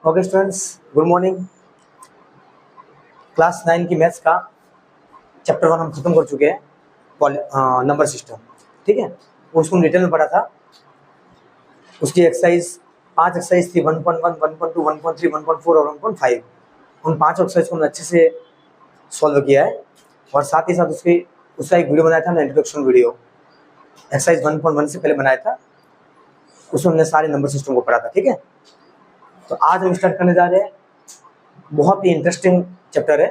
Okay students, good morning. Class 9 की maths का chapter 1 हम खत्म कर चुके हैं, नंबर सिस्टम। ठीक है, उसको हम डिटेल में पढ़ा था। उसकी एक्सरसाइज 5 एक्सरसाइज थी, 1.1, 1.2, 1.3, 1.4 और 1.5। उन 5 एक्सरसाइज को हमने अच्छे से सॉल्व किया है और साथ ही साथ उसका एक वीडियो बनाया था, इंट्रोडक्शन वीडियो एक्सरसाइज 1.1 से पहले बनाया था। उसमें हमने सारे नंबर सिस्टम को पढ़ा था। ठीक है, तो आज हम स्टार्ट करने जा रहे हैं। बहुत ही इंटरेस्टिंग चैप्टर है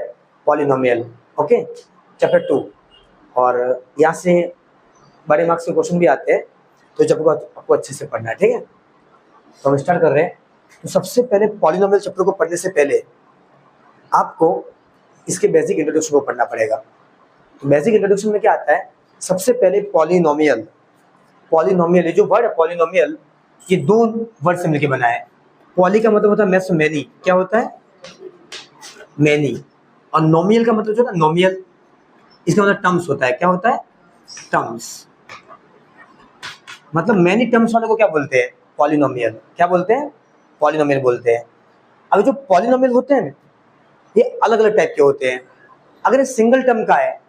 पॉलिनोमियल। Okay, chapter 2। और यहाँ से बड़े मार्क्स के क्वेश्चन भी आते हैं, तो जब आपको अच्छे से पढ़ना है। ठीक है, तो हम स्टार्ट कर रहे हैं। तो सबसे पहले पॉलिनोमियल चैप्टर को पढ़ने से पहले आपको इसके बेसिक इंट्रोडक्शन को पढ़ना पड़ेगा। तो बेसिक इंट्रोडक्शन में क्या आता है? सबसे पहले पॉलिनोमियल। पॉलिनोमियल, ये जो वर्ड है पॉलिनोमियल, ये 2 वर्ड से मिलकर बना है। पॉली का मतलब होता है मैथ्स में मैनी। क्या होता है? मैनी। और नोमियल का मतलब जो है ना, नोमियल, इसका मतलब टर्म्स होता है। क्या होता है? टर्म्स। मतलब मैनी टर्म्स वाले को क्या बोलते हैं? पॉलिनोमियल। क्या बोलते हैं? पॉलिनोमियल बोलते हैं। अब जो पॉलिनोमियल होते हैं ये अलग अलग टाइप के होते हैं। अगर ये सिंगल टर्म का है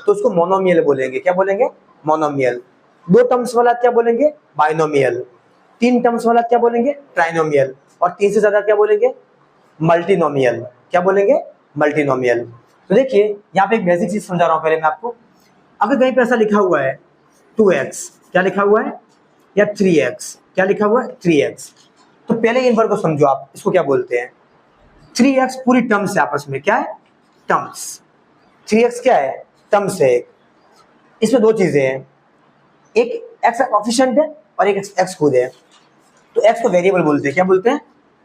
तो उसको मोनोमियल बोलेंगे। क्या बोलेंगे? मोनोमियल। 2 टर्म्स वाला क्या बोलेंगे? बाइनोमियल। 3 टर्म्स वाला क्या बोलेंगे? ट्राइनोमियल। और 3 से ज्यादा क्या बोलेंगे? मल्टीनोमियल। क्या बोलेंगे? मल्टीनोमियल। तो देखिए, यहाँ पे एक बेसिक चीज समझा रहा हूँ पहले मैं आपको। अगर कहीं पे ऐसा लिखा हुआ है 2x, क्या लिखा हुआ है? या 3x, क्या लिखा हुआ है? 3x। तो पहले इन वर्ड को समझो आप, इसको क्या बोलते हैं? 3x पूरी टर्म्स है आपस में। क्या है? टर्म्स। 3x क्या है? टर्म्स है। इसमें 2 चीजें हैं, एक x कोएफिशिएंट है और एक x खुद है। तो x को वेरिएबल बोलते हैं। क्या बोलते हैं?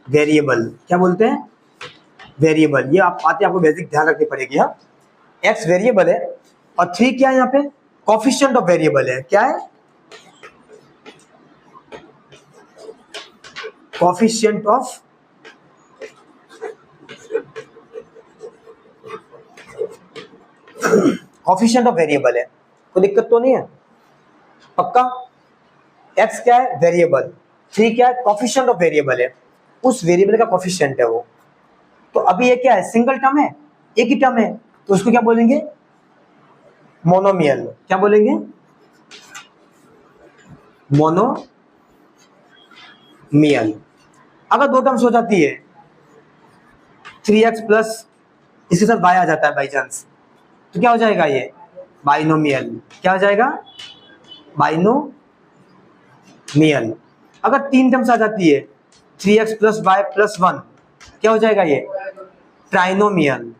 वेरिएबल। क्या बोलते हैं? वेरिएबल। ये आप बातें आपको बेसिक ध्यान रखनी पड़ेगी। हाँ, x वेरिएबल है और 3 क्या है? यहाँ पे कोएफिशिएंट ऑफ वेरिएबल है। क्या है? Coefficient of coefficient of variable है। कोई दिक्कत तो नहीं है? पक्का? x क्या है? वेरिएबल। 3 क्या है? कोएफिशिएंट ऑफ वेरिएबल है। उस वेरिएबल का कोएफिशिएंट है वो। तो अभी ये क्या है? सिंगल टर्म है, एक ही टर्म है, तो उसको क्या बोलेंगे? मोनोमियल। क्या बोलेंगे? मोनोमियल। अगर 2 टर्म्स हो जाती है, 3x प्लस इसके साथ y आ जाता है बाई चांस, तो क्या हो जाएगा? ये बाइनोमियल। क्या हो जाएगा? बाइनोमियल। अगर 3 टर्म्स आ जाती है, 3x प्लस y प्लस 1, क्या हो जाएगा? ये ट्राइनोमियल।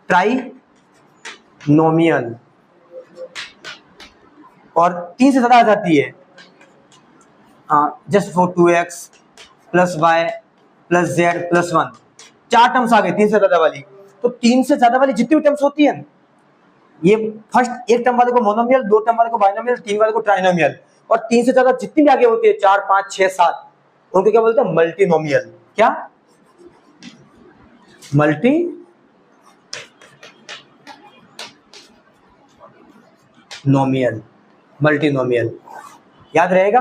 ट्राइनोमियल। और 3 से ज्यादा आ जाती है, just for 2x plus y plus z plus 1, 4 terms आ गए 3 से ज्यादा वाली। तो 3 से ज्यादा वाली जितनी भी टर्म्स होती है, ये फर्स्ट एक टर्म वाले को मोनोमियल, 2 टर्म वाले को बाइनोमियल, 3 वाले को ट्राइनोमियल, और 3 से ज्यादा जितनी भी आगे होती है, 4, 5, 6, 7, उनको क्या बोलते हैं? मल्टीनोमियल। क्या? मल्टीनोमियल। मल्टीनोमियल। याद रहेगा?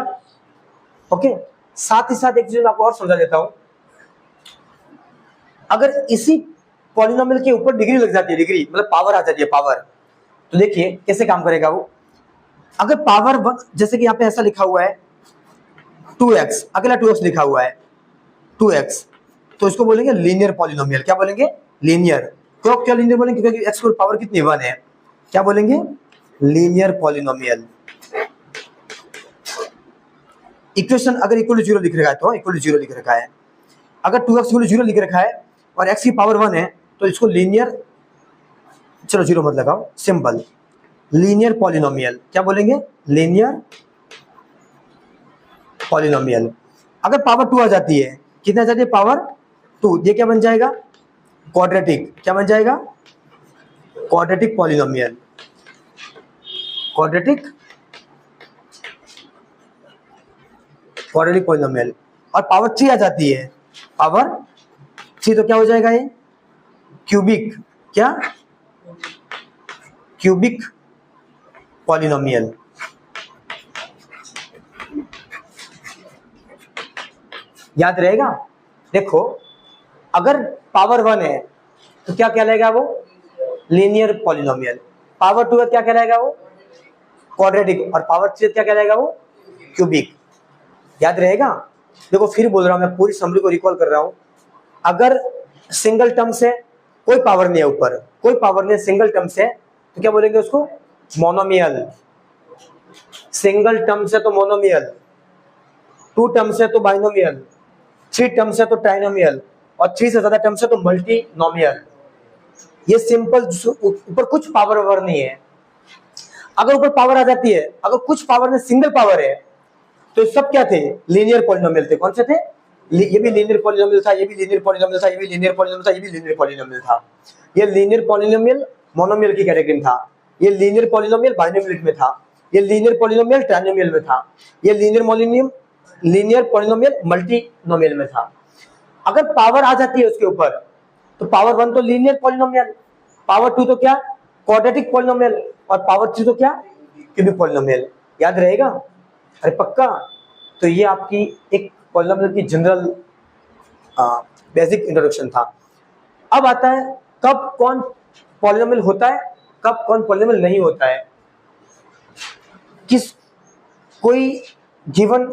ओके। साथ ही साथ एक चीज मैं आपको और समझा देता हूं। अगर इसी पॉलिनोमियल के ऊपर डिग्री लग जाती है, डिग्री मतलब पावर आ जाती है, पावर, तो देखिए कैसे काम करेगा वो। अगर पावर, जैसे कि यहाँ पे ऐसा लिखा हुआ है 2x, अगला 2x लिखा हुआ है 2x, तो इसको बोलेंगे लीनियर पॉलिनोमियल। क्या बोलेंगे? लीनियर। क्यों क्या लीनियर बोलेंगे? क्योंकि x की पावर कितनी? 1 है। क्या बोलेंगे? Linear polynomial. इक्वेशन अगर इक्वल टू 0 लिख रखा है तो इक्वल टू 0 लिख रखा है। अगर 2x इक्वल टू 0 लिख रखा है और x की पावर 1 है, तो इसको लीनियर, चलो 0 मत लगाओ, सिंपल लीनियर पॉलिनोमियल। क्या बोलेंगे? Linear polynomial. अगर पावर 2 आ जाती है, कितना आ जाती है? पावर 2, ये क्या बन जाएगा? क्वाड्रेटिक। क्या बन जाएगा? Quadratic polynomial. Quadratic polynomial. और पावर 3 आ जाती है, पावर 3, तो क्या हो जाएगा? ये क्यूबिक। क्या? Cubic polynomial. याद रहेगा? देखो, अगर पावर 1 है तो क्या कहलाएगा वो, लीनियर पॉलिनोमियल। पावर 2 है क्या कहलाएगा वो, क्वाड्रेटिक। और पावर 3 क्या कहलाएगा वो, क्यूबिक। याद रहेगा। देखो फिर बोल रहा हूं, मैं पूरी समरी को रिकॉल कर रहा हूं। अगर सिंगल टर्म से कोई पावर नहीं है, ऊपर कोई पावर नहीं है, सिंगल टर्म से, तो क्या बोलेंगे उसको, मोनोमियल। सिंगल टर्म से तो मोनोमियल, 2 टर्म से तो बाइनोमियल, 3 टर्म से तो ट्राइनोमियल, और 3 से ज्यादा टर्म से तो मल्टीनोमियल। ये सिंपल, ऊपर कुछ पावर वावर नहीं है। अगर ऊपर पावर आ जाती है, अगर कुछ पावर में सिंगल पावर है, तो सब क्या थे, लीनियर पॉलिनोमियल थे। कौन से थे, ये भी लीनियर पॉलिनोमियल था, ये भी लीनियर पॉलिनोमियल था, ये भी लीनियर पॉलिनोमियल था, ये भी लीनियर पॉलिनोमियल था। ये लीनियर पॉलिनोमियल मोनोमियल की कैटेगरी में था, ये लीनियर पॉलिनोमियल बाइनोमियल में था, ये लीनियर पॉलिनोमियल ट्राइनोमियल में था, ये लीनियर पॉलिनोमियल मल्टीनोमियल में था। अगर पावर आ जाती है उसके ऊपर, तो पावर 1 तो लीनियर पॉलिनोमियल, पावर 2 तो क्या, क्वाड्रेटिक पॉलिनोमियल, और पावर 3 तो क्या, क्यूबिक पॉलिनोमियल। याद रहेगा, अरे पक्का। तो ये आपकी एक पॉलिनोमियल की जनरल बेसिक इंट्रोडक्शन था। अब आता है कब कौन पॉलिनोमियल होता है, कब कौन पॉलिनोमियल नहीं होता है। किस कोई गिवन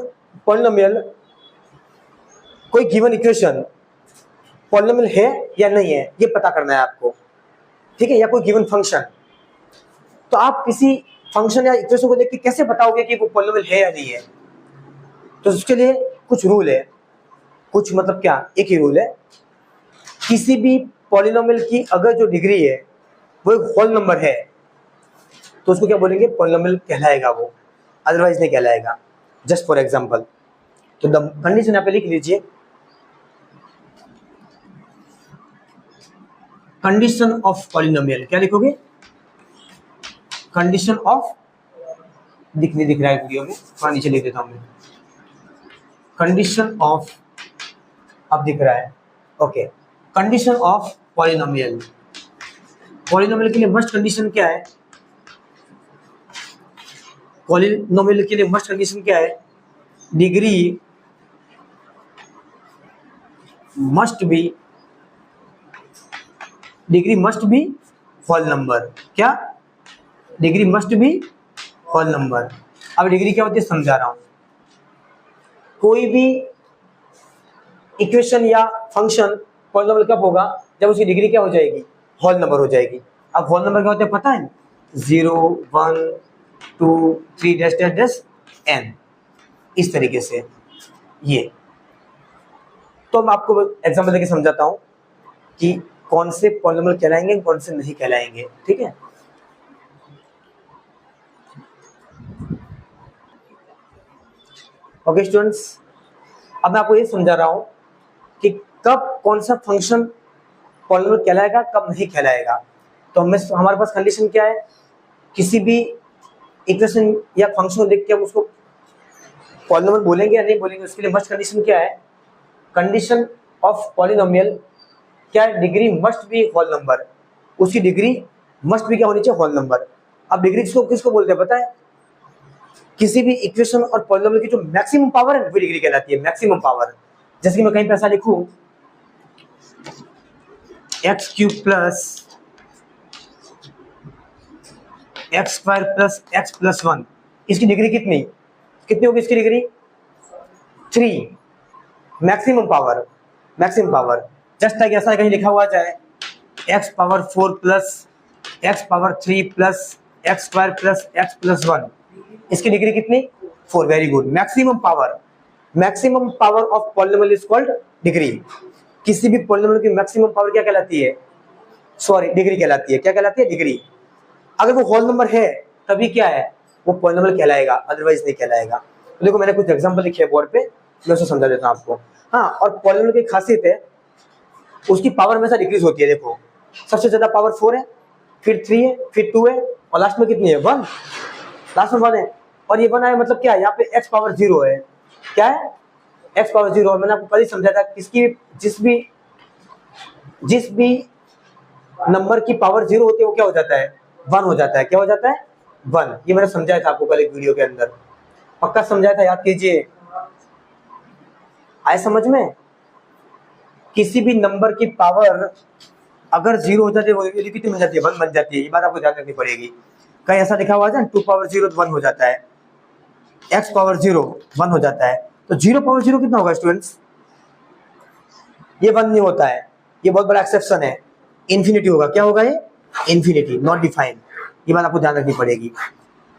पॉलिनोमियल, कोई गिवन इक्वेशन पॉलिनोमियल है या नहीं है, ये पता करना है आपको, ठीक है। या कोई गिवन फंक्शन, तो आप किसी फंक्शन या इक्वेशन को देख के कैसे बताओगे कि वो पॉलिनोमियल है या नहीं है। तो उसके लिए कुछ रूल है, कुछ मतलब क्या, एक ही रूल है। किसी भी पॉलिनोमियल की अगर जो डिग्री है वो एक होल नंबर है, तो उसको क्या बोलेंगे, पॉलिनोमियल कहलाएगा वो, अदरवाइज नहीं कहलाएगा। जस्ट फॉर एग्जांपल, तो द कंडीशन यहाँ पे लिख लीजिए, कंडीशन ऑफ पॉलिनोमियल। क्या लिखोगे, कंडीशन ऑफ, दिख रहा है वीडियो में, थोड़ा नीचे लिख देता हूं मैं, कंडीशन ऑफ, अब दिख रहा है, okay. Condition of polynomial, polynomial के लिए मस्ट कंडीशन क्या है, पॉलिनोमियल के लिए मस्ट कंडीशन क्या है, degree must be whole number. क्या, degree must be whole number. अब डिग्री क्या होती है समझा रहा हूं। कोई भी इक्वेशन या फंक्शन पॉलिनोमियल कब होगा, जब उसकी डिग्री क्या हो जाएगी, होल नंबर हो जाएगी। अब होल नंबर क्या होते हैं पता है, 0 1 2 3 डैश डैश डैश n, इस तरीके से। ये तो मैं आपको एग्जांपल देके समझाता हूं कि कौन से पॉलिनोमियल कहलाएंगे, कौन से नहीं कहलाएंगे, ठीक है। ओके स्टूडेंट्स, अब मैं आपको ये समझा रहा हूं कि कब कौन सा फंक्शन पॉलिनोमियल कहलाएगा, कब नहीं कहलाएगा। तो हमारे पास कंडीशन क्या है, किसी भी इक्वेशन या फंक्शन को देख के हम उसको पॉलिनोमियल बोलेंगे या नहीं बोलेंगे। उसके लिए मस्ट कंडीशन क्या है, कंडीशन ऑफ पॉलिनोमियल क्या है, degree must be whole number. उसकी डिग्री मस्ट बी क्या होनी चाहिए, होल नंबर। अब डिग्री किसको बोलते हैं पता है, किसी भी इक्वेशन और पॉलिनोमियल की जो मैक्सिमम पावर है वो डिग्री कहलाती है, मैक्सिमम पावर। जैसे कि मैं कहीं पे ऐसा लिखूं, x³ plus x² plus x plus 1, इसकी डिग्री कितनी होगी, इसकी degree 3, maximum power. Just like ऐसा कहीं लिखा हुआ जाए x⁴ plus x�3 plus x² plus x plus 1, इसकी डिग्री कितनी, 4। Very good, maximum power of polynomial is called degree. किसी भी पॉलिनोमियल की मैक्सिमम पावर क्या कहलाती है, डिग्री कहलाती है। क्या कहलाती है, डिग्री। अगर वो होल नंबर है तभी क्या है, वो पॉलिनोमियल कहलाएगा, अदरवाइज नहीं कहलाएगा। तो देखो मैंने कुछ एग्जांपल लिखे हैं बोर्ड पे, मैं उसे समझा देता हूं आपको। हाँ, और पॉलिनोमियल की खासियत है उसकी पावर हमेशा डिक्रीज होती है। देखो सबसे ज्यादा पावर 4 है, फिर 3 है, फिर 2 है, और लास्ट में कितनी है, 1। लास्ट में 1 है, और ये 1 है मतलब क्या है, यहाँ पे x⁴ है। क्या है, x⁴। मैंने आपको कल ही समझाया था, किसकी जिस भी नंबर की पावर 0 होती है वो क्या हो जाता है, 1 हो जाता है। क्या हो जाता है, 1। ये मैंने समझाया था आपको कल एक वीडियो के अंदर, पक्का समझाया था, याद कीजिए। आए समझ में, किसी भी नंबर की पावर अगर 0 हो जाती है वो कितनी बन जाती है, 1 बन जाती है। ये बात आपको ध्यान रखनी पड़ेगी। कहीं ऐसा लिखा हुआ है 2 पावर 0 1 हो जाता है, x पावर 0 1 हो जाता है, तो 0 पावर 0 कितना होगा स्टूडेंट्स? ये 1 नहीं होता है, ये बहुत बड़ा एक्सेप्शन है, इन्फिनिटी होगा। क्या होगा ये? Infinity, not defined. ये बात आपको ध्यान रखनी पड़ेगी।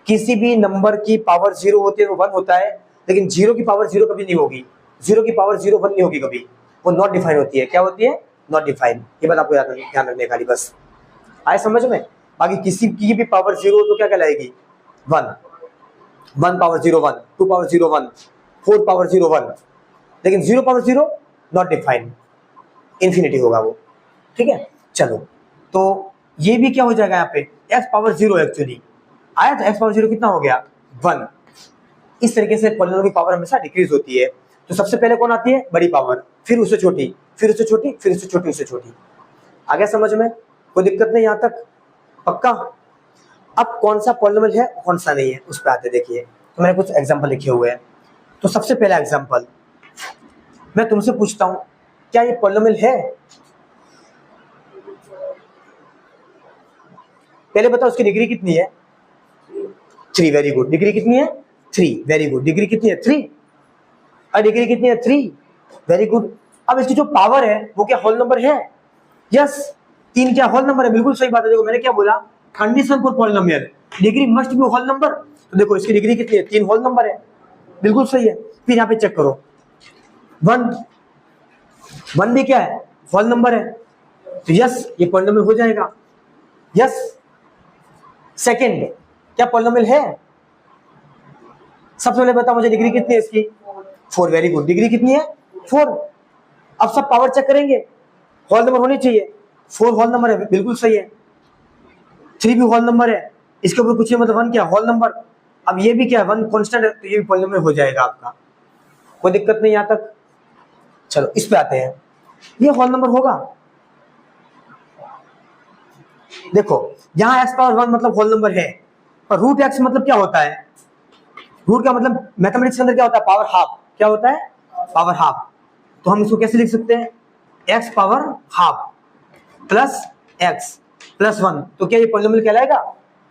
किसी भी नंबर की पावर 0 होती है वो 1 होता है, लेकिन 0 की पावर 0 कभी नहीं होगी, 0 की पावर 0 1 नहीं होगी कभी, वो नॉट डिफाइंड होती है। क्या होती है? Not defined. ये बात आपको ध्यान रखने का, बस आए समझ में। बाकी किसी की भी पावर 0 तो क्या कहलाएगी? 1। 1 पावर 0 1, 2 पावर 0 1, 4 पावर 0 1, लेकिन 0 पावर 0 नॉट डिफाइंड, इन्फिनिटी होगा वो। ठीक है, चलो तो ये भी क्या हो जाएगा यहाँ पे? x पावर 0 एक्चुअली आया तो x पावर 0 कितना हो गया? 1। इस तरीके से पॉलिनोमियल की पावर हमेशा डिक्रीज होती है। तो सबसे पहले कौन आती है? बड़ी पावर, फिर उससे छोटी, फिर उससे छोटी, फिर उससे छोटी, उससे छोटी। आ गया समझ में? कोई दिक्कत नहीं यहाँ तक? पक्का? अब कौन सा पॉलिनोमियल है कौन सा नहीं है उस पर आते। देखिए तो मैंने कुछ एग्जाम्पल लिखे हुए हैं। तो सबसे पहला एग्जाम्पल मैं तुमसे पूछता हूं, क्या ये पॉलिनोमियल है? पहले बताओ उसकी डिग्री कितनी है? 3। Very good. डिग्री कितनी है? 3। Very good. डिग्री कितनी है? 3। और डिग्री कितनी है? 3। Very good. अब इसकी जो पावर है वो क्या होल नंबर है? यस, 3 क्या होल नंबर है? बिल्कुल सही बात है। देखो मैंने क्या बोला, condition for polynomial, degree must be whole number. तो देखो इसकी डिग्री कितनी है? 3 होल नंबर है, बिल्कुल सही है। फिर यहाँ पे चेक करो, 1 भी क्या है? होल नंबर है, तो यस ये पॉलिनोमियल हो जाएगा। यस। सेकंड, क्या पॉलिनोमियल है? सबसे पहले बताओ मुझे डिग्री कितनी है इसकी? 4। Very good. डिग्री कितनी है? 4। अब सब पावर चेक करेंगे, होल नंबर होनी चाहिए। 4 होल नंबर है, बिल्कुल सही है। 3 भी होल नंबर है, इसके ऊपर कुछ मतलब 1 क्या होल नंबर। अब ये भी क्या है? 1 कांस्टेंट है, तो ये भी पॉलिनोमियल हो जाएगा आपका। कोई दिक्कत नहीं यहाँ तक? चलो इस पे आते हैं, ये होल नंबर होगा। देखो यहाँ x पावर 1 मतलब होल नंबर है, और रूट x मतलब क्या होता है? रूट का मतलब मैथमेटिक्स के अंदर क्या होता है? Power half. क्या होता है? Power half. तो हम इसको कैसे लिख सकते हैं? x power half plus x plus 1। तो क्या ये पॉलिनोमियल कहलाएगा?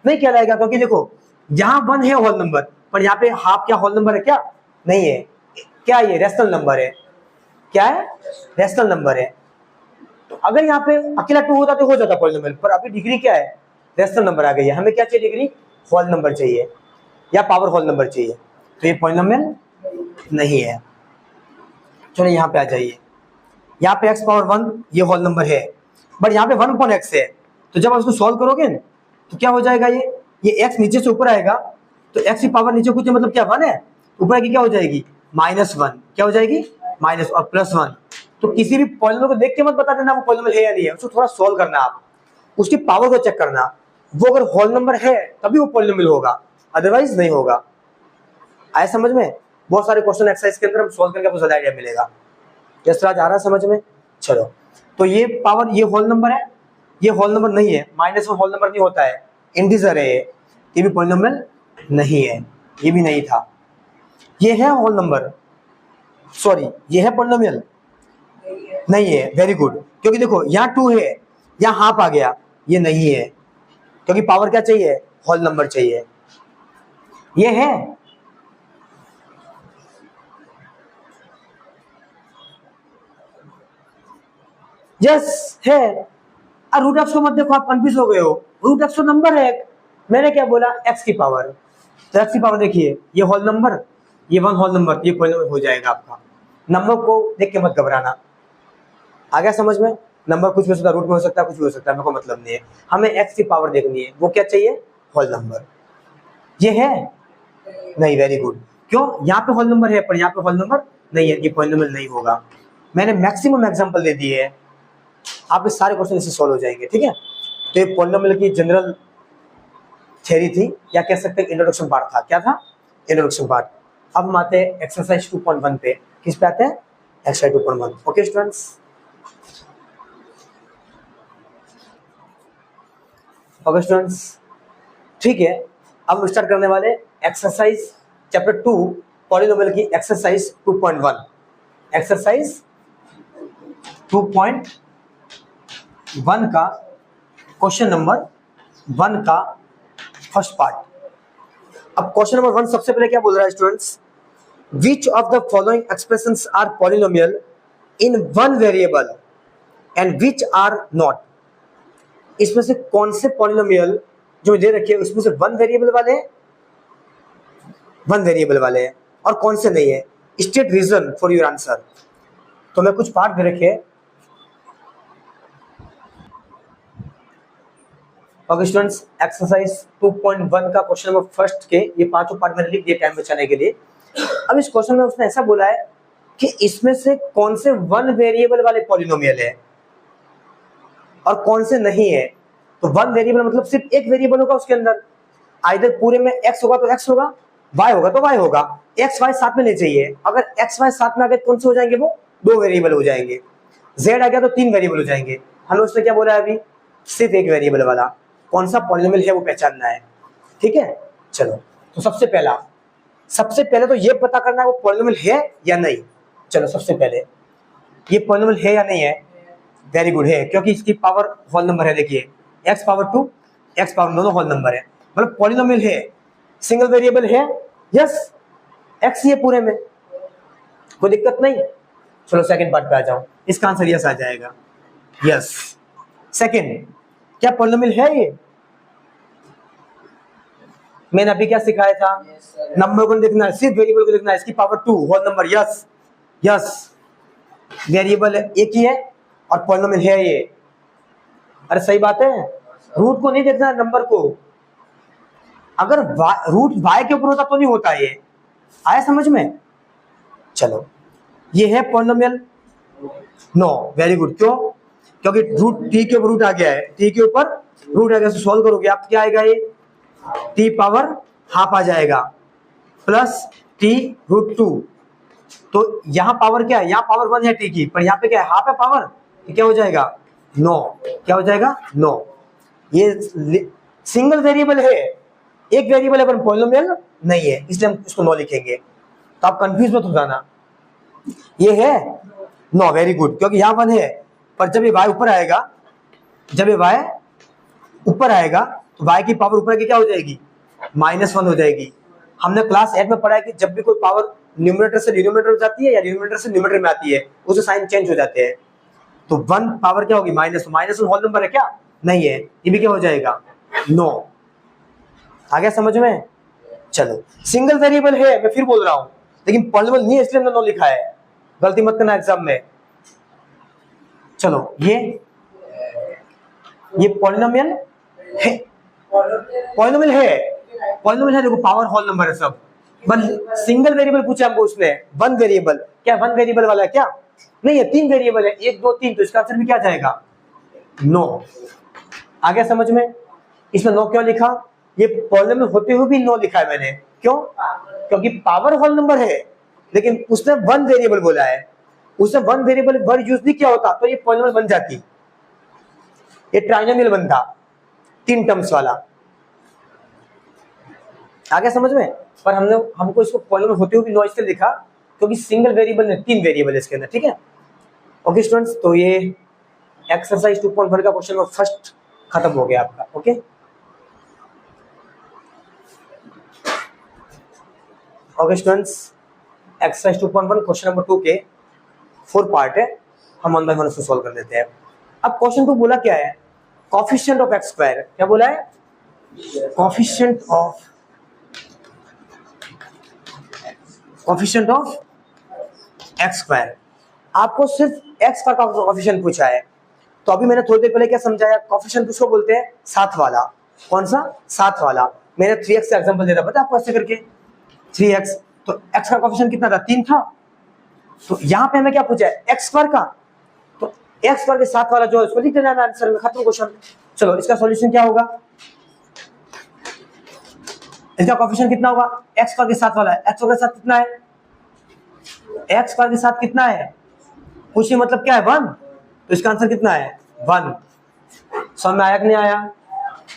नहीं कहलाएगा, क्योंकि देखो यहाँ 1 है होल नंबर, पर यहाँ पे हाफ क्या होल नंबर है? क्या नहीं है। क्या ये रैशनल नंबर है? क्या है? रैशनल नंबर है। तो अगर यहाँ पे अकेला 2 होता तो हो जाता पॉलिनोमियल, पर अभी डिग्री क्या है? रैशनल नंबर आ गई है। हमें क्या चाहिए? डिग्री होल नंबर चाहिए या पावर होल नंबर चाहिए, तो ये पॉलिनोमियल नहीं है। चलो यहाँ पे आ जाइए, यहाँ पे x पावर 1 ये होल नंबर है, बट यहाँ पे 1 अपॉन x है। तो जब आप इसको सॉल्व करोगे न, तो क्या हो जाएगा? ये x नीचे से ऊपर आएगा, तो x की पावर नीचे कुछ मतलब क्या 1 है, ऊपर की क्या हो जाएगी? -1। क्या हो जाएगी? माइनस और +1। तो किसी भी पॉलिनोमियल को देख के मत बता देना वो पॉलिनोमियल है या नहीं है, उसको थोड़ा सॉल्व करना, आप उसकी पावर को चेक करना। वो अगर होल नंबर है तभी वो पॉलिनोमियल होगा, अदरवाइज नहीं होगा। आया समझ में? बहुत सारे क्वेश्चन एक्सरसाइज के अंदर हम सॉल्व करके आपको ज्यादा आइडिया मिलेगा। यस राज, आ रहा है समझ में? चलो तो ये पावर, ये होल नंबर है, ये होल नंबर नहीं है, -1 होल नंबर नहीं होता है, इंटीजर है ये भी पॉलिनोमियल नहीं है, ये भी नहीं था। ये है होल नंबर, सॉरी ये है पॉलिनोमियल नहीं है। वेरी गुड, क्योंकि देखो यहाँ 2 है, यहाँ हाफ आ गया, ये नहीं है, क्योंकि पावर क्या चाहिए? होल नंबर चाहिए। ये है, यस है। और रूट एक्स को मत देखो, आप कंफ्यूज हो गए हो। रूट एक्स तो नंबर है, मैंने क्या बोला? एक्स की पावर। तो एक्स की पावर देखिए, ये होल नंबर, ये 1 होल नंबर, ये पॉलिनोमियल हो जाएगा आपका। नंबर को देख के मत घबराना। आ गया समझ में? नंबर कुछ भी हो सकता है, रूट में हो सकता है, कुछ भी हो सकता है, मेरे को मतलब नहीं है। हमें एक्स की पावर देखनी है, वो क्या चाहिए? Whole number. ये है नहीं। Very good. क्यों? यहाँ पे होल नंबर है पर यहाँ पे होल नंबर नहीं है, ये पॉलिनोमियल नहीं होगा। मैंने मैक्सिमम एग्जांपल दे दिए हैं, आपके सारे क्वेश्चन इससे सॉल्व हो जाएंगे। ठीक है, तो ये पॉलिनोमियल की जनरल थ्योरी थी, या कह सकते हैं इंट्रोडक्शन पार्ट था। क्या था? Introduction part. अब हम आते हैं एक्सरसाइज 2.1 पे। किस पे आते हैं? Exercise 2.1। Okay students, okay students, ठीक है। अब हम स्टार्ट करने वाले एक्सरसाइज चैप्टर 2 पॉलिनोमियल की एक्सरसाइज 2.1। एक्सरसाइज 2.1 का क्वेश्चन नंबर 1 का फर्स्ट पार्ट। अब क्वेश्चन नंबर 1 सबसे पहले क्या बोल रहा है students, which of the following expressions are polynomial in one variable and which are not. इसमें से कौन से पॉलिनोमियल जो दे रखे हैं उसमें से वन वेरिएबल वाले हैं और कौन से नहीं है। State reason for your answer. तो मैं कुछ पार्ट दे रखे हैं। ओके स्टूडेंट्स, एक्सरसाइज 2.1 का क्वेश्चन नंबर फर्स्ट के ये पांचों पार्ट मैंने लिख दिए टाइम बचाने के लिए। अब इस क्वेश्चन में उसने ऐसा बोला है कि इसमें से कौन से वन वेरिएबल वाले पॉलिनोमियल है और कौन से नहीं है। तो वन वेरिएबल मतलब सिर्फ एक वेरिएबल होगा उसके अंदर, आइदर पूरे में x होगा तो x होगा, y होगा तो y होगा, x y साथ में नहीं चाहिए। अगर x y साथ में आ गए कौन से हो जाएंगे, वो दो वेरिएबल हो जाएंगे। z आ गया तो तीन वेरिएबल हो जाएंगे। हमें उसने क्या बोला है अभी, सिर्फ एक वेरिएबल वाला कौन सा पॉलिनोमियल है वो पहचानना है। ठीक है, चलो तो सबसे पहले तो ये पता करना है वो पॉलिनोमियल है या नहीं। चलो सबसे पहले ये पॉलिनोमियल है या नहीं है। वेरी गुड, है, क्योंकि इसकी पावर होल नंबर है। देखिए x पावर 2 x पावर दोनों होल नंबर है, मतलब पॉलिनोमियल है, सिंगल वेरिएबल है। यस, x ही है पूरे में, कोई दिक्कत नहीं। चलो सेकंड पार्ट पे आ जाओ, इसका आंसर यस आ जाएगा। यस, सेकंड क्या पॉलिनोमियल है ये। मैंने अभी क्या सिखाया था, नंबर को देखना है, सिर्फ वेरिएबल को देखना है। इसकी power 2 whole number, yes yes, variable एक ही है और पॉलिनोमियल है ये। अरे सही बात है, रूट को नहीं देखना है, नंबर को। अगर रूट y के ऊपर होता तो नहीं होता ये, आया समझ में। चलो ये है पॉलिनोमियल, नो, वेरी गुड। क्यों, क्योंकि रूट t के ऊपर रूट आ गया है, t के ऊपर रूट आ गया। सॉल्व करोगे आप क्या आएगा, ये t पावर हाफ आ जाएगा प्लस t रूट 2। तो यहाँ पावर क्या है, यहाँ पावर 1 है t की, पर यहाँ पे क्या है, हाफ है पावर, तो क्या हो जाएगा, नो। क्या हो जाएगा, नो। ये सिंगल वेरिएबल है, एक वेरिएबल है पर पॉलिनोमियल नहीं है, इसलिए हम इसको नो लिखेंगे। तो आप कंफ्यूज मत हो जाना, ये है नो, वेरी गुड, क्योंकि यहाँ 1 है, पर जब ये y ऊपर आएगा, जब ये y ऊपर आएगा तो y की पावर ऊपर की क्या हो जाएगी, -1 हो जाएगी। हमने क्लास 8 में पढ़ा है कि जब भी कोई पावर न्यूमरेटर से डिनोमिनेटर में जाती है या डिनोमिनेटर से न्यूमरेटर में आती है, उसके साइन चेंज हो जाते हैं। तो 1 पावर क्या होगी, -1 होल नंबर है क्या, नहीं है, ये भी क्या हो जाएगा, नो। आ गया समझ में। चलो सिंगल वेरिएबल है, मैं फिर बोल रहा हूं, लेकिन पॉलिनोमियल नहीं है, इसलिए हमने नो लिखा है। गलती मत करना एग्जाम में। चलो ये पॉलिनोमियल है, पॉलिनोमियल है, देखो पावर होल नंबर है सब। सिंगल वेरिएबल पूछा हमको उसने, वन वेरिएबल, क्या वन वेरिएबल वाला है क्या, नहीं है, 3 वेरिएबल है, 1 2 3, तो इसका आंसर भी क्या जाएगा, नो। आ गया समझ में। इसमें नो क्यों लिखा, ये पॉलिनोमियल होते हुए भी नो लिखा है मैंने, क्यों, क्योंकि पावर होल नंबर है, लेकिन उसने वन वेरिएबल बोला है। उसने वन वेरिएबल वर्ड यूज नहीं किया होता तो ये पॉलिनोमियल बन जाती, ये ट्राइनोमियल बनता, 3 टर्म्स वाला। आ गया समझ में। पर हमको इसको पॉलिनोमियल होते हुए भी नो इसलिए लिखा क्योंकि सिंगल वेरिएबल है, 3 वेरिएबल है इसके अंदर। ठीक है, ओके स्टूडेंट्स, तो ये एक्सरसाइज 2.1 का क्वेश्चन नंबर फर्स्ट खत्म हो गया आपका। Okay, okay students, exercise 2.1 question number 2 के 4 पार्ट है, हम वन बाय वन उसको सॉल्व कर लेते हैं। अब क्वेश्चन 2 बोला क्या है, कोएफिशिएंट ऑफ x स्क्वायर, क्या बोला है, कोएफिशिएंट ऑफ x स्क्वायर। आपको सिर्फ x का कोएफिशिएंट पूछा है। तो अभी मैंने थोड़ी देर पहले क्या समझाया, कोएफिशिएंट किसको बोलते हैं, साथ वाला। कौन सा, साथ वाला। मैंने 3x का एग्जांपल दे रहा, पता है आपको, ऐसे करके 3x, तो x का कोएफिशिएंट कितना था, 3 था। तो यहाँ पे हमें क्या पूछा है, x स्क्वायर का, तो x स्क्वायर के साथ वाला जो है उसको लिख देना है आंसर में, खत्म क्वेश्चन। चलो इसका सॉल्यूशन क्या होगा, इसका कोएफिशिएंट कितना होगा, x स्क्वायर के साथ वाला है, x स्क्वायर के साथ कितना है, x स्क्वायर के साथ कितना है, कुछ नहीं, मतलब क्या है, 1, तो इसका आंसर कितना है, 1। समझ में आया कि नहीं आया,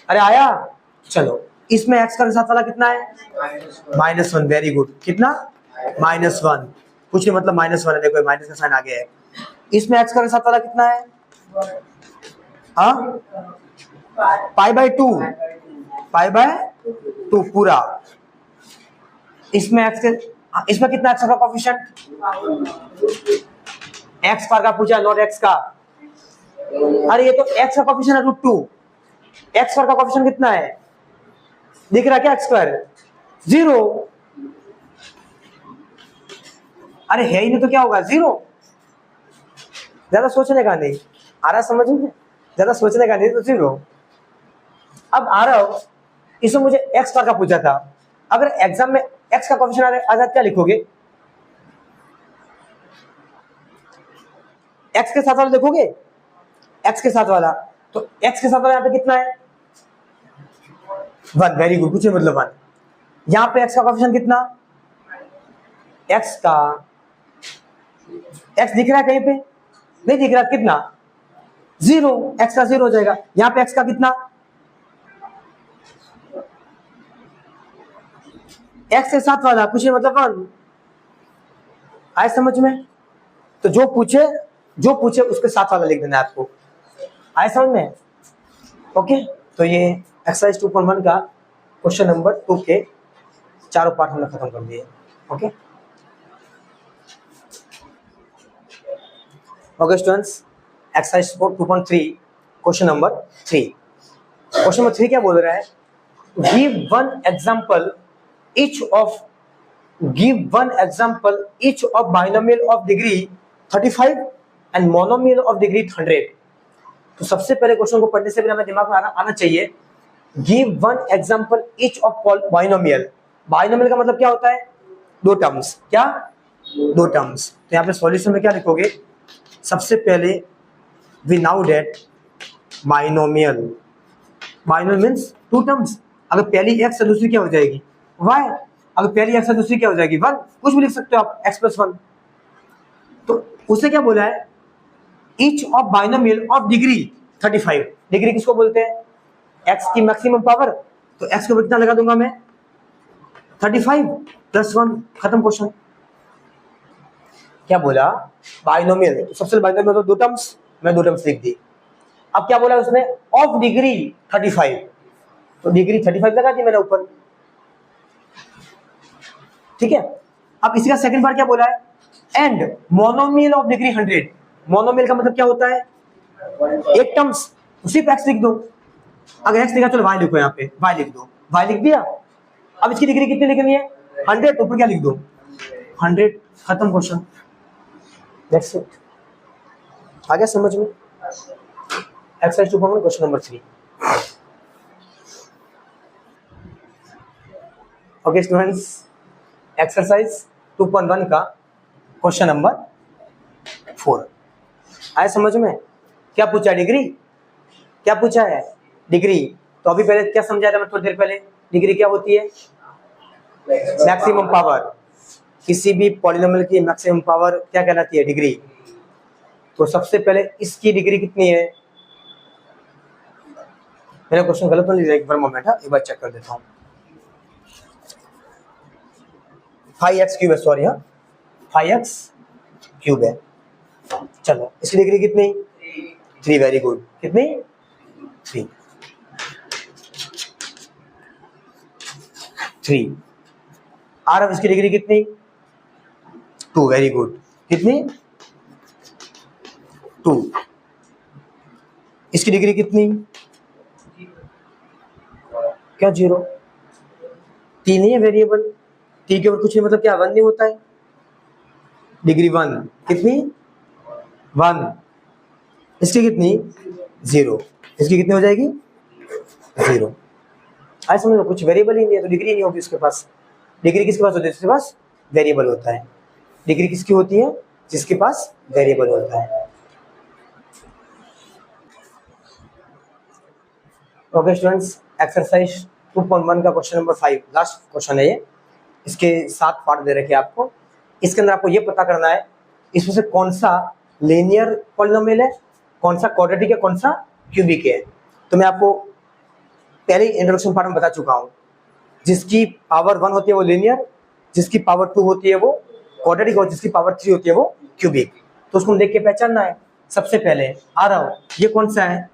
अरे आया। चलो इसमें x स्क्वायर के साथ वाला कितना है, -1, वेरी गुड, कितना, -1, कुछ नहीं, मतलब -1 है, देखो माइनस का साइन आ गया है। इसमें x का साथ वाला कितना है? हाँ, π/2, π/2 पूरा। इसमें x के, इसमें कितना x का कोफिशिएंट? x पर का पूछा, नॉट x का। अरे ये तो x का कोफिशिएंट है √2, x पर का कोफिशिएंट कितना है? दिख रहा क्या x पर? 0। अरे है ही नहीं तो क्या होगा? 0। ज्यादा सोचने का नहीं, आ रहा समझ में? ज्यादा सोचने का नहीं तो 0। अब आ रहा हो, इसमें मुझे x पर का पूछा था, अगर एग्जाम में x का कोफिशिएंट आ जाए क्या लिखोगे? x के साथ वाला देखोगे, x के साथ वाला, तो x के साथ वाला यहाँ पे कितना है? 1। वेरी गुड, कुछ मतलब 1। यहाँ पे x का कोफिशिएंट कितना? x का, x दिख रहा है कहीं पे? नहीं दिख रहा, कितना? 0। x का 0 हो जाएगा। यहाँ पे x का कितना? x के साथ वाला, कुछ मतलब 1। आए समझ में? तो जो पूछे उसके साथ वाला लिख देना है आपको। आए समझ में? ओके, तो ये एक्सरसाइज 2.1 का क्वेश्चन नंबर 2 के चारों पार्ट हमने खत्म कर दिए। Okay okay students, exercise 2.3 question number 3। Question number 3 क्या बोल रहा है? Give one example each of binomial of degree 35 and monomial of degree 100। तो सबसे पहले क्वेश्चन को पढ़ने से पहले हमें दिमाग में आना चाहिए, give one example each of binomial. Binomial का मतलब क्या होता है? 2 टर्म्स। क्या? 2 टर्म्स। तो यहाँ पे सॉल्यूशन में क्या लिखोगे? सबसे पहले we now date binomial. Binomial means 2 terms. अगर पहली x है दूसरी क्या हो जाएगी? y। अगर पहली x है दूसरी क्या हो जाएगी? 1। कुछ भी लिख सकते हो आप, x + 1। तो उसे क्या बोला है? Each of binomial of degree 35। Degree किसको बोलते हैं? x की मैक्सिमम पावर। तो x को कितना लगा दूंगा मैं? 35 + 1। खत्म क्वेश्चन। क्या बोला? बाइनोमियल। तो सबसे बाइनोमियल तो 2 टर्म्स, मैं 2 टर्म्स लिख दी। अब क्या बोला उसने? Of degree 35। तो डिग्री 35 लगा दी मैंने ऊपर। ठीक है। अब इसी का सेकंड पार्ट क्या बोला है? And monomial of degree 100। Monomial का मतलब क्या होता है? 1 टर्म्स। सिर्फ x लिख दो। अगर x लिखा, चलो y लिखो, यहाँ पे y लिख दो। y लिख दिया। अब इसकी डिग्री कितनी लिखनी है? 100। ऊपर क्या लिख दो? 100। खत्म क्वेश्चन। That's it. आ गया समझ में? Exercise 2.1 question number 3। Okay students, exercise 2.1 का क्वेश्चन नंबर 4 आए समझ में? क्या पूछा? डिग्री। क्या पूछा है? डिग्री। तो अभी पहले क्या समझाया था मैं थोड़ी देर पहले? डिग्री क्या होती है? Maximum power. किसी भी पॉलिनोमियल की मैक्सिमम पावर क्या कहलाती है? डिग्री। तो सबसे पहले इसकी डिग्री कितनी है? मैंने क्वेश्चन गलत नहीं लिखा, एक बार मोमेंट है, एक बार चेक कर देता हूँ। 5x³ है, सॉरी, हाँ 5x³ है। चलो इसकी डिग्री कितनी? 3। Very good. कितनी? 3। और अब इसकी डिग्री कितनी? 2। Very good. कितनी? 2। इसकी डिग्री कितनी? क्या 0? t नहीं है वेरिएबल। t के ऊपर कुछ नहीं, मतलब क्या 1 नहीं होता है? डिग्री 1। कितनी? 1। इसकी कितनी? 0। इसकी कितनी हो जाएगी? 0। ऐसा समझो, कुछ वेरिएबल ही नहीं है तो डिग्री नहीं होगी उसके पास। डिग्री किसके पास होती है? जिसके पास वेरिएबल होता है। डिग्री किसकी होती है? जिसके पास वेरिएबल होता है। ओके स्टूडेंट्स, एक्सरसाइज 2.1 का क्वेश्चन नंबर 5 लास्ट क्वेश्चन है ये। इसके 7 पार्ट दे रखे आपको। इसके अंदर आपको ये पता करना है इसमें से कौन सा लीनियर पॉलिनोमियल है, कौन सा क्वाड्रेटिक है, कौन सा क्यूबिक है। तो मैं आपको पहले इंट्रोडक्शन पार्ट में बता चुका हूँ। जिसकी पावर 1 होती है वो लीनियर, जिसकी पावर 2 होती है वो क्वाड्रेटिक, और जिसकी पावर 3 होती है वो क्यूबिक। तो उसको देख के पहचानना है। सबसे पहले आ रहा हो, ये कौन सा है?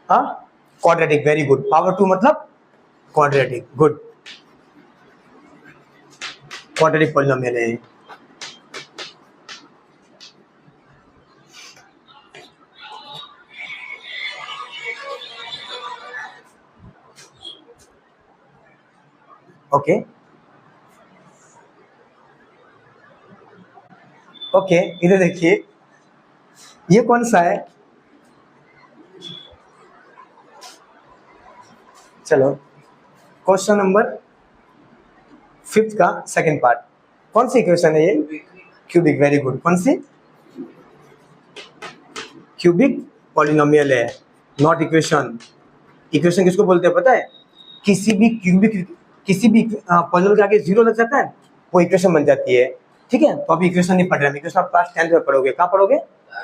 हाँ, क्वाड्रेटिक, वेरी गुड। पावर 2 मतलब क्वाड्रेटिक, गुड, क्वाड्रेटिक पॉलिनोमियल है। ओके ओके, इधर देखिए, ये कौन सा है? चलो, क्वेश्चन नंबर 5 का सेकंड पार्ट, कौन सी इक्वेशन है ये? Cubic, very good. कौन सी? क्यूबिक पॉलिनोमियल है, नॉट इक्वेशन। इक्वेशन किसको बोलते हैं पता है? किसी भी पॉलिनोमियल के आगे जीरो लग जाता है, वो इक्वेशन बन जाती है। ठीक है, तो अभी इक्वेशन नहीं पढ़ रहे हम, इक्वेशन आप क्लास 10th में पढ़ोगे। कहाँ पढ़ोगे?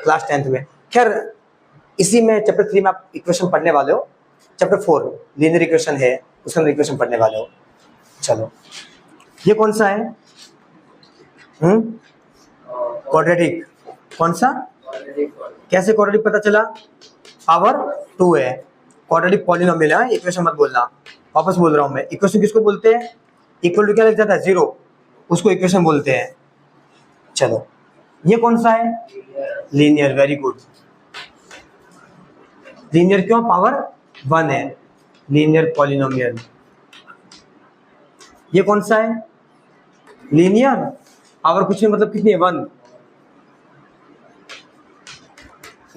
क्लास 10th में। खैर, इसी में चैप्टर 3 में आप इक्वेशन पढ़ने वाले हो। चैप्टर 4 लीनियर इक्वेशन है, उसके अंदर इक्वेशन पढ़ने वाले हो। चलो, ये कौन सा है? क्वाड्रेटिक। कौन सा? कैसे क्वाड्रेटिक पता चला? पावर 2 है, क्वाड्रेटिक पॉलिनोमियल है। इक्वेशन मत बोलना, वापस बोल रहा हूं मैं। इक्वेशन किसको बोलते हैं? इक्वल टू क्या लग जाता है? जीरो, उसको इक्वेशन बोलते हैं। चलो, ये कौन सा है? Linear, very good. लीनियर क्यों? पावर 1 है, लीनियर पॉलिनोमियल। ये कौन सा है? लीनियर, पावर कुछ नहीं, मतलब कितनी है? 1,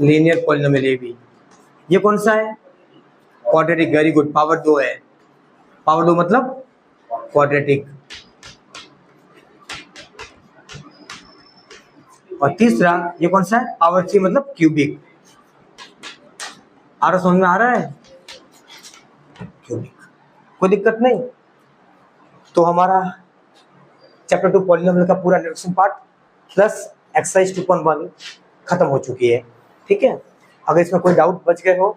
लीनियर पॉलिनोमियल। ये भी। ये कौन सा है? क्वाड्रेटिक, वेरी गुड, पावर 2 है। पावर 2 मतलब क्वाड्रेटिक। और तीसरा ये कौन सा है? पावर 3 मतलब क्यूबिक। आ रहा, समझ में आ रहा है? क्यूबिक, कोई दिक्कत नहीं। तो हमारा चैप्टर 2 पॉलिनोमियल का पूरा इंट्रोडक्शन पार्ट प्लस एक्सरसाइज 2.1 खत्म हो चुकी है। ठीक है, अगर इसमें कोई डाउट बच गए हो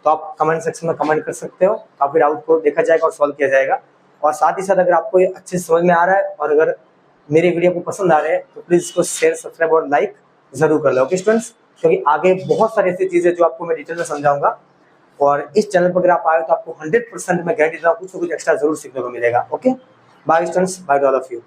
तो आप कमेंट सेक्शन में कमेंट कर सकते हो। काफी डाउट को देखा जाएगा और सॉल्व किया जाएगा। और साथ ही साथ अगर आपको ये अच्छे से समझ में आ रहा है और अगर मेरे वीडियो को पसंद आ रहे हैं तो प्लीज इसको शेयर, सब्सक्राइब और लाइक जरूर कर लो। ओके स्टूडेंट्स, क्योंकि आगे बहुत सारी ऐसी चीजें जो आपको मैं डिटेल में समझाऊंगा। और इस चैनल पर अगर आप आए तो आपको 100% मैं गारंटी देता हूँ कुछ ना कुछ एक्स्ट्रा जरूर सीखने को मिलेगा। Okay, bye students, bye to all of you.